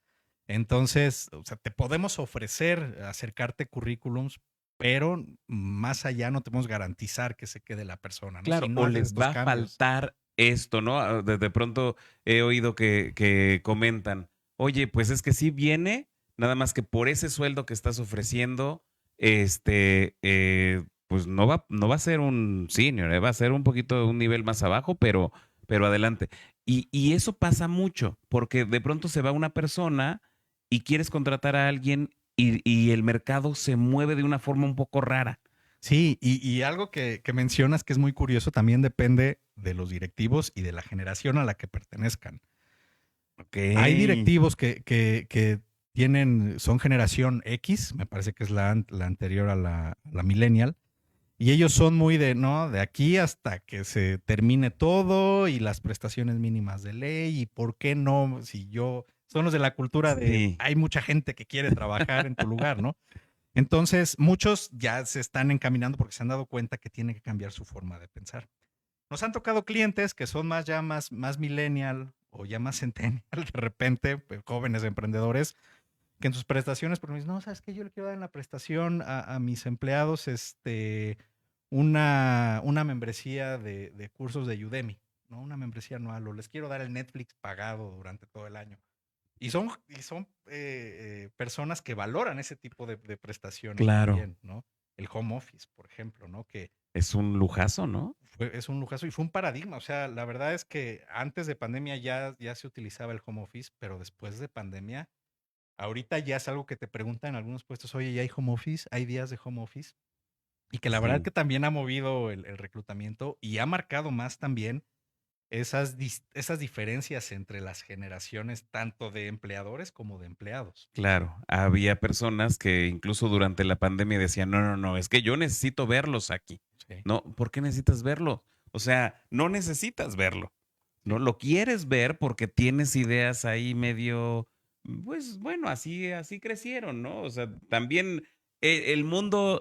Entonces, o sea, te podemos ofrecer acercarte currículums, pero más allá no te podemos garantizar que se quede la persona, ¿no? Si Claro, no o haces les estos va a cambios. faltar esto, ¿no? De pronto he oído que comentan, oye, pues es que sí viene, nada más que por ese sueldo que estás ofreciendo, pues no va a ser un senior, va a ser un poquito un nivel más abajo, pero adelante. Y eso pasa mucho, porque de pronto se va una persona y quieres contratar a alguien y el mercado se mueve de una forma un poco rara. Sí, y algo que mencionas que es muy curioso también depende de los directivos y de la generación a la que pertenezcan. Ok. Hay directivos que tienen, son generación X, me parece que es la anterior a la millennial, y ellos son muy de, no, de aquí hasta que se termine todo y las prestaciones mínimas de ley y por qué no, si yo, son los de la cultura de, Sí. hay mucha gente que quiere trabajar en tu lugar, ¿no? Entonces, muchos ya se están encaminando porque se han dado cuenta que tienen que cambiar su forma de pensar. Nos han tocado clientes que son más millennial o ya más centennial, de repente, pues, jóvenes emprendedores, que en sus prestaciones, porque me dicen, no, ¿sabes qué? Yo le quiero dar en la prestación a mis empleados una membresía de cursos de Udemy, ¿no? Una membresía anual, o les quiero dar el Netflix pagado durante todo el año. Y son personas que valoran ese tipo de prestaciones Claro. también, ¿no? El home office, por ejemplo, ¿no? Que Es un lujazo, ¿no? es un lujazo y fue un paradigma. O sea, la verdad es que antes de pandemia ya se utilizaba el home office, pero después de pandemia, ahorita ya es algo que te preguntan en algunos puestos, oye, ¿ya hay home office? ¿Hay días de home office? y que la verdad Sí, que también ha movido el reclutamiento y ha marcado más también esas diferencias entre las generaciones, tanto de empleadores como de empleados. claro. Había personas que incluso durante la pandemia decían, no, no, no, es que yo necesito verlos aquí. Sí, No, ¿por qué necesitas verlo? O sea, no necesitas verlo. No sí. lo quieres ver porque tienes ideas ahí medio, pues bueno, así crecieron, ¿no? O sea, también el mundo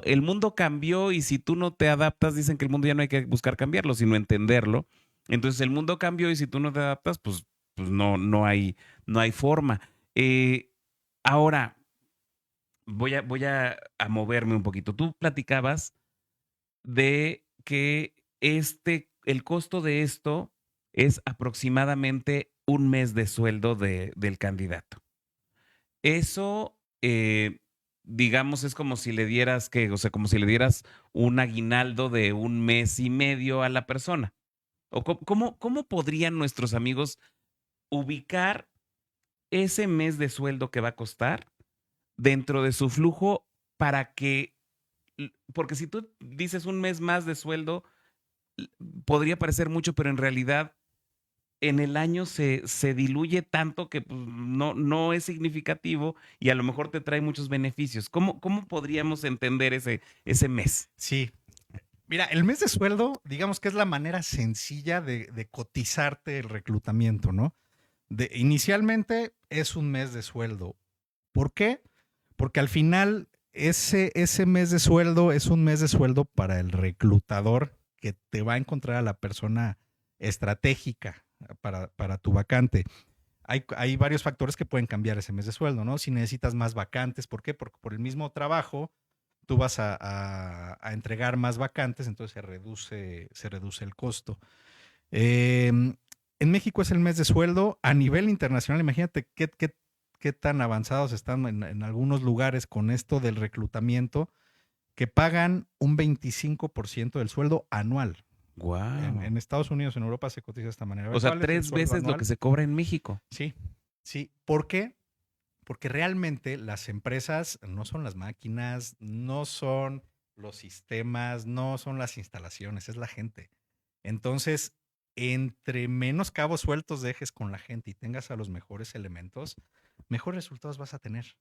cambió y si tú no te adaptas, dicen que el mundo ya no hay que buscar cambiarlo, sino entenderlo. Entonces el mundo cambió y si tú no te adaptas, pues no hay forma. Eh, ahora, voy a moverme un poquito. Tú platicabas de que el costo de esto es aproximadamente un mes de sueldo del candidato. Eso, digamos, es como si le dieras o sea, como si le dieras un aguinaldo de un mes y medio a la persona. ¿O cómo podrían nuestros amigos ubicar ese mes de sueldo que va a costar dentro de su flujo para que, porque si tú dices un mes más de sueldo, podría parecer mucho, pero en realidad en el año se diluye tanto que pues, no es significativo y a lo mejor te trae muchos beneficios. ¿Cómo podríamos entender ese mes? Sí. Mira, el mes de sueldo, digamos que es la manera sencilla de cotizarte el reclutamiento, ¿no? Inicialmente es un mes de sueldo. ¿Por qué? Porque al final ese mes de sueldo es un mes de sueldo para el reclutador que te va a encontrar a la persona estratégica para tu vacante. Hay varios factores que pueden cambiar ese mes de sueldo, ¿no? Si necesitas más vacantes, ¿por qué? Porque por el mismo trabajo tú vas a entregar más vacantes, entonces se reduce el costo. En México es el mes de sueldo. A nivel internacional, imagínate qué tan avanzados están en algunos lugares con esto del reclutamiento, que pagan un 25% del sueldo anual. Wow. En Estados Unidos, en Europa se cotiza de esta manera. A O ver, sea, ¿cuál es el 3 sueldo veces lo que anual? se cobra en México. Sí, sí. ¿Por qué? Porque realmente las empresas no son las máquinas, no son los sistemas, no son las instalaciones, es la gente. Entonces, entre menos cabos sueltos dejes con la gente y tengas a los mejores elementos, mejores resultados vas a tener.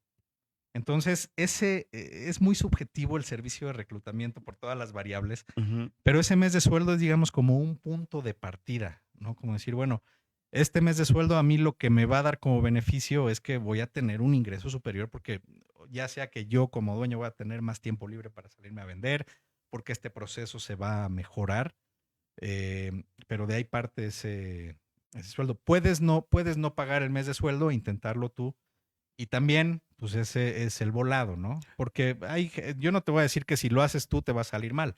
Entonces, es muy subjetivo el servicio de reclutamiento por todas las variables, Ujú. pero ese mes de sueldo es, digamos, como un punto de partida, ¿no? Como decir, bueno, este mes de sueldo a mí lo que me va a dar como beneficio es que voy a tener un ingreso superior porque ya sea que yo como dueño voy a tener más tiempo libre para salirme a vender, porque este proceso se va a mejorar, pero de ahí parte ese sueldo. Puedes no pagar el mes de sueldo, intentarlo tú. Y también, pues ese es el volado, ¿no? Porque yo no te voy a decir que si lo haces tú te va a salir mal.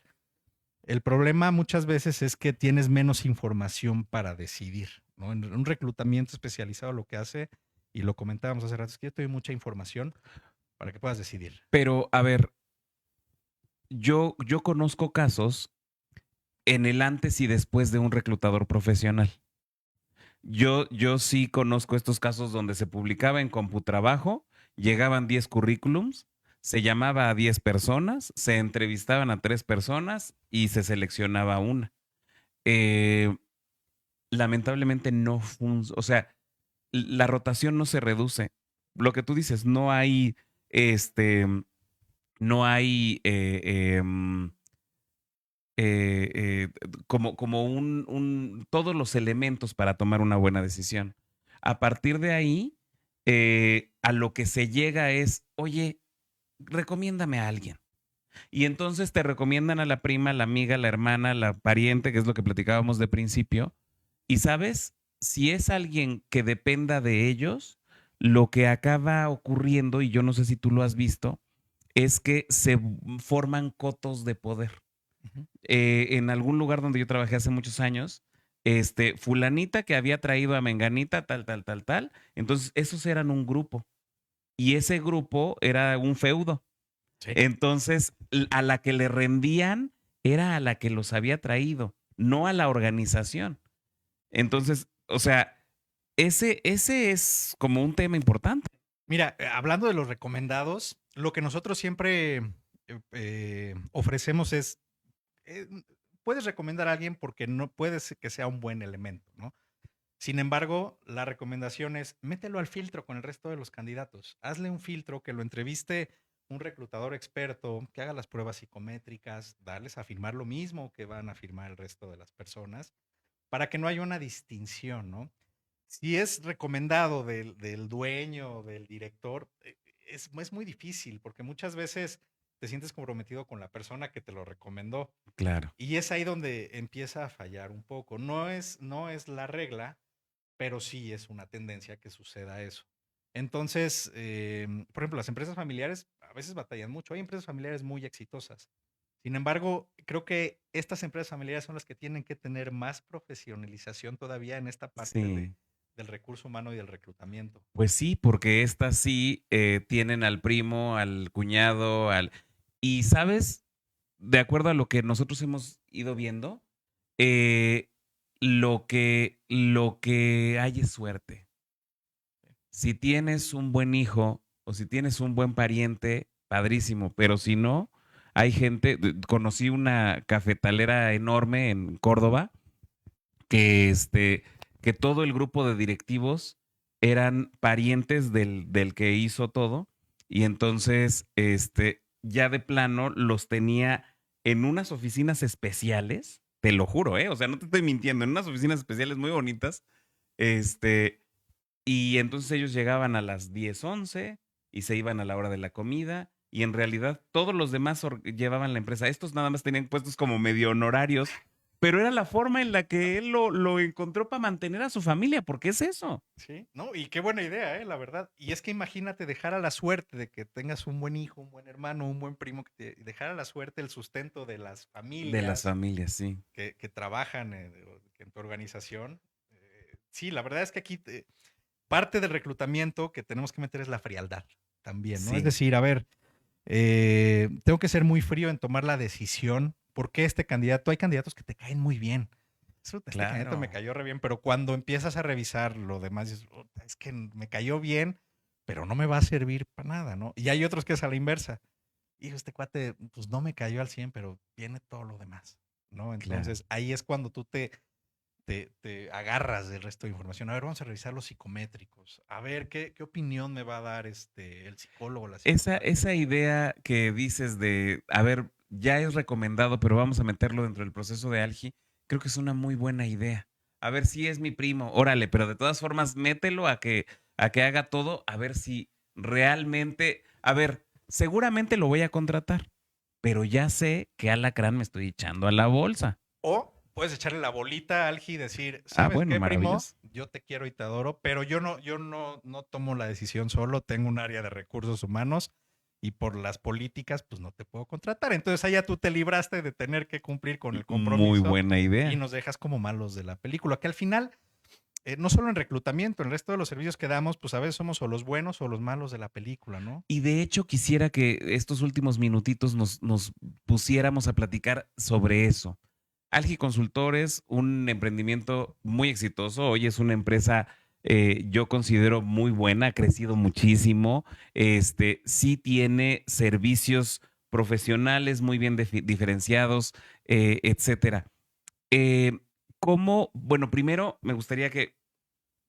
El problema muchas veces es que tienes menos información para decidir, ¿no? En un reclutamiento especializado lo que hace, y lo comentábamos hace rato, es que yo te doy mucha información para que puedas decidir. Pero, a ver, yo conozco casos en el antes y después de un reclutador profesional. Yo sí conozco estos casos donde se publicaba en Computrabajo, llegaban 10 currículums, se llamaba a 10 personas, se entrevistaban a 3 personas y se seleccionaba una. Eh, lamentablemente no funciona, o sea, la rotación no se reduce. Lo que tú dices, este, no hay eh, como todos los elementos para tomar una buena decisión. A partir de ahí, a lo que se llega es, oye, recomiéndame a alguien. Y entonces te recomiendan a la prima, la amiga, la hermana, la pariente, que es lo que platicábamos de principio. Y sabes, si es alguien que dependa de ellos, lo que acaba ocurriendo, y yo no sé si tú lo has visto, es que se forman cotos de poder. Ujú. En algún lugar donde yo trabajé hace muchos años, fulanita que había traído a menganita, tal, tal, tal, tal. Entonces, esos eran un grupo y ese grupo era un feudo. Sí. Entonces, a la que le rendían era a la que los había traído, no a la organización. Entonces, o sea, ese es como un tema importante. Mira, hablando de los recomendados, lo que nosotros siempre ofrecemos es, eh, puedes recomendar a alguien porque no puedes que sea un buen elemento, ¿no? Sin embargo, la recomendación es mételo al filtro con el resto de los candidatos. Hazle un filtro, que lo entreviste un reclutador experto, que haga las pruebas psicométricas, darles a firmar lo mismo que van a firmar el resto de las personas, para que no haya una distinción, ¿no? Si es recomendado del dueño, del director, es muy difícil, porque muchas veces te sientes comprometido con la persona que te lo recomendó. Claro. Y es ahí donde empieza a fallar un poco. No es la regla, pero sí es una tendencia que suceda eso. Entonces, por ejemplo, las empresas familiares a veces batallan mucho. Hay empresas familiares muy exitosas. Sin embargo, creo que estas empresas familiares son las que tienen que tener más profesionalización todavía en esta parte Sí. del recurso humano y del reclutamiento. Pues sí, porque estas sí tienen al primo, al cuñado, Y, ¿sabes? De acuerdo a lo que nosotros hemos ido viendo, eh, lo que hay es suerte. Si tienes un buen hijo o si tienes un buen pariente, padrísimo, pero si no, hay gente, conocí una cafetalera enorme en Córdoba que todo el grupo de directivos eran parientes del que hizo todo y entonces ya de plano los tenía en unas oficinas especiales, te lo juro, o sea, no te estoy mintiendo, en unas oficinas especiales muy bonitas, este, y entonces ellos llegaban a las 10 11 y se iban a la hora de la comida y en realidad todos los demás llevaban la empresa. Estos nada más tenían puestos como medio honorarios, pero era la forma en la que él lo encontró para mantener a su familia, porque es eso. Sí, no, y qué buena idea, la verdad. Y es que imagínate dejar a la suerte de que tengas un buen hijo, un buen hermano, un buen primo, dejar a la suerte el sustento de las De las familias familias, sí. que trabajan en tu organización. Sí, la verdad es que aquí parte del reclutamiento que tenemos que meter es la frialdad también, ¿no? Es Sí, decir, a ver, tengo que ser muy frío en tomar la decisión porque este candidato, hay candidatos que te caen muy bien. Este candidato me claro. cayó re bien, pero cuando empiezas a revisar lo demás, dices, es que me cayó bien, pero no me va a servir para nada, ¿no? Y hay otros que es a la inversa. Hijo, este cuate, pues no me cayó al 100, pero viene todo lo demás, ¿no? Claro. Entonces ahí es cuando tú te agarras del resto de información. A ver, vamos a revisar los psicométricos. A ver, ¿qué opinión me va a dar el psicólogo, la psicóloga? Esa idea que dices de, a ver, ya es recomendado, pero vamos a meterlo dentro del proceso de Algi, creo que es una muy buena idea. A ver si es mi primo, órale, pero de todas formas, mételo a que haga todo, a ver si realmente, a ver, seguramente lo voy a contratar, pero ya sé que alacrán me estoy echando a la bolsa. O puedes echarle la bolita a Algi y decir, Ah, ¿sabes bueno, qué, primo? maravilloso. Yo te quiero y te adoro, pero yo no tomo la decisión solo, tengo un área de recursos humanos y por las políticas, pues no te puedo contratar. Entonces allá tú te libraste de tener que cumplir con el Muy compromiso buena y idea. nos dejas como malos de la película, que al final, no solo en reclutamiento, en el resto de los servicios que damos, pues a veces somos o los buenos o los malos de la película, ¿no? Y de hecho quisiera que estos últimos minutitos nos pusiéramos a platicar sobre eso. Algi Consultores, un emprendimiento muy exitoso. Hoy es una empresa, yo considero muy buena, ha crecido muchísimo. Sí tiene servicios profesionales muy bien diferenciados, etcétera. Eh, Bueno, primero me gustaría que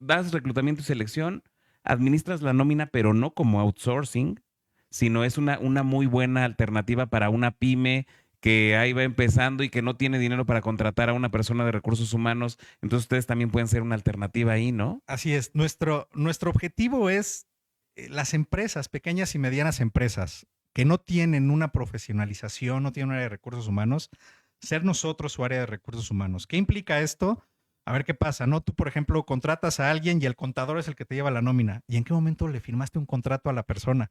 das reclutamiento y selección, administras la nómina, pero no como outsourcing, sino es una muy buena alternativa para una pyme que ahí va empezando y que no tiene dinero para contratar a una persona de recursos humanos. Entonces ustedes también pueden ser una alternativa ahí, ¿no? Así es, nuestro objetivo es las empresas, pequeñas y medianas empresas, que no tienen una profesionalización, no tienen un área de recursos humanos, ser nosotros su área de recursos humanos. ¿Qué implica esto? A ver qué pasa, ¿no? Tú, por ejemplo, contratas a alguien y el contador es el que te lleva la nómina. ¿Y en qué momento le firmaste un contrato a la persona?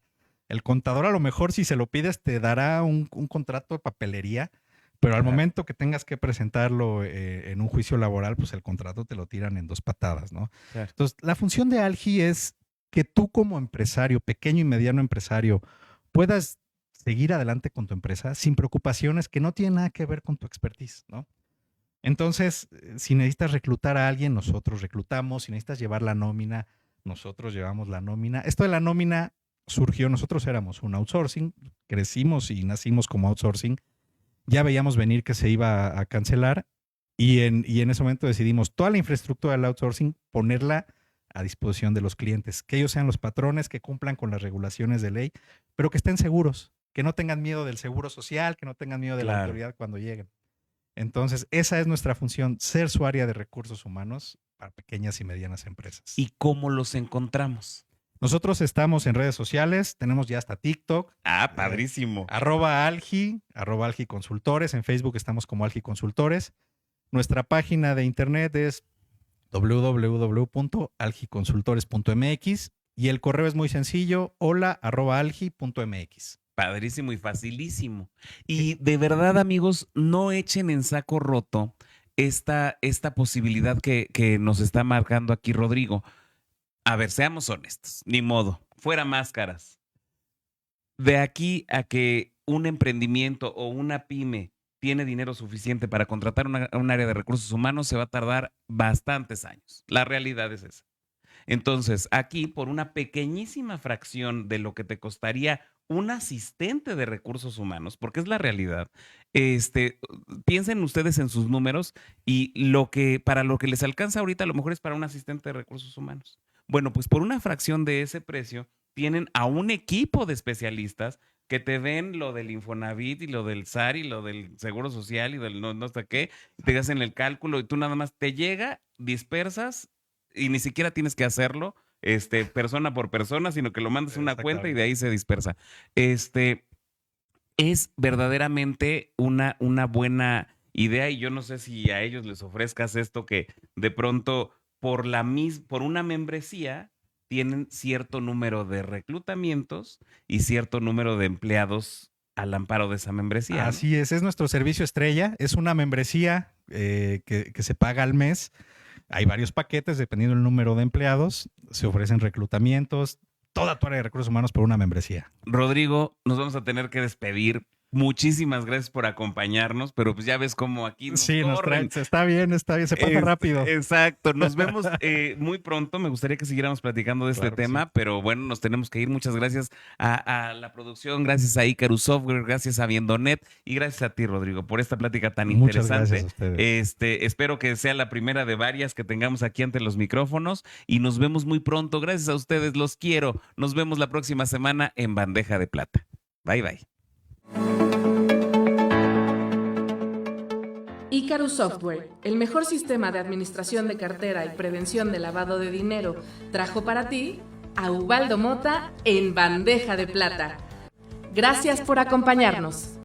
El contador a lo mejor si se lo pides te dará un contrato de papelería, pero al Claro. momento que tengas que presentarlo en un juicio laboral, pues el contrato te lo tiran en dos patadas, ¿no? Claro. Entonces, la función de Algi es que tú como empresario, pequeño y mediano empresario, puedas seguir adelante con tu empresa sin preocupaciones que no tienen nada que ver con tu expertise, ¿no? Entonces, si necesitas reclutar a alguien, nosotros reclutamos. Si necesitas llevar la nómina, nosotros llevamos la nómina. Esto de la nómina surgió, nosotros éramos un outsourcing, crecimos y nacimos como outsourcing, ya veíamos venir que se iba a cancelar y en ese momento decidimos toda la infraestructura del outsourcing ponerla a disposición de los clientes, que ellos sean los patrones, que cumplan con las regulaciones de ley, pero que estén seguros, que no tengan miedo del seguro social, que no tengan miedo de la Claro. autoridad cuando lleguen. Entonces, esa es nuestra función, ser su área de recursos humanos para pequeñas y medianas empresas. ¿Y cómo los encontramos? Nosotros estamos en redes sociales, tenemos ya hasta TikTok, Ah, padrísimo. @algi consultores, en Facebook estamos como Algi Consultores. Nuestra página de internet es www.algiconsultores.mx y el correo es muy sencillo, hola@algi.mx. Padrísimo y facilísimo. Y de verdad, amigos, no echen en saco roto esta posibilidad que nos está marcando aquí Rodrigo. A ver, seamos honestos, ni modo, fuera máscaras. De aquí a que un emprendimiento o una pyme tiene dinero suficiente para contratar un área de recursos humanos, se va a tardar bastantes años. La realidad es esa. Entonces, aquí, por una pequeñísima fracción de lo que te costaría un asistente de recursos humanos, porque es la realidad, piensen ustedes en sus números y para lo que les alcanza ahorita a lo mejor es para un asistente de recursos humanos. Bueno, pues por una fracción de ese precio tienen a un equipo de especialistas que te ven lo del Infonavit y lo del SAR y lo del Seguro Social y del no sé qué, te hacen el cálculo y tú nada más te llega, dispersas y ni siquiera tienes que hacerlo persona por persona, sino que lo mandas a una cuenta y de ahí se dispersa. Es verdaderamente una buena idea y yo no sé si a ellos les ofrezcas esto que de pronto por una membresía tienen cierto número de reclutamientos y cierto número de empleados al amparo de esa membresía. Así es nuestro servicio estrella, es una membresía que se paga al mes. Hay varios paquetes dependiendo del número de empleados, se ofrecen reclutamientos, toda tu área de recursos humanos por una membresía. Rodrigo, nos vamos a tener que despedir. Muchísimas gracias por acompañarnos, pero pues ya ves cómo aquí nos corren. Está bien, se pasa rápido. Exacto, nos vemos muy pronto. Me gustaría que siguiéramos platicando de este tema, sí. Pero bueno, nos tenemos que ir. Muchas gracias a la producción, gracias a Icarus Software, gracias a Viendonet y gracias a ti, Rodrigo, por esta plática tan interesante. Gracias a ustedes. Espero que sea la primera de varias que tengamos aquí ante los micrófonos y nos vemos muy pronto. Gracias a ustedes, los quiero. Nos vemos la próxima semana en Bandeja de Plata. Bye, bye. Icarus Software, el mejor sistema de administración de cartera y prevención de lavado de dinero, trajo para ti a Ubaldo Mota en Bandeja de Plata. Gracias por acompañarnos.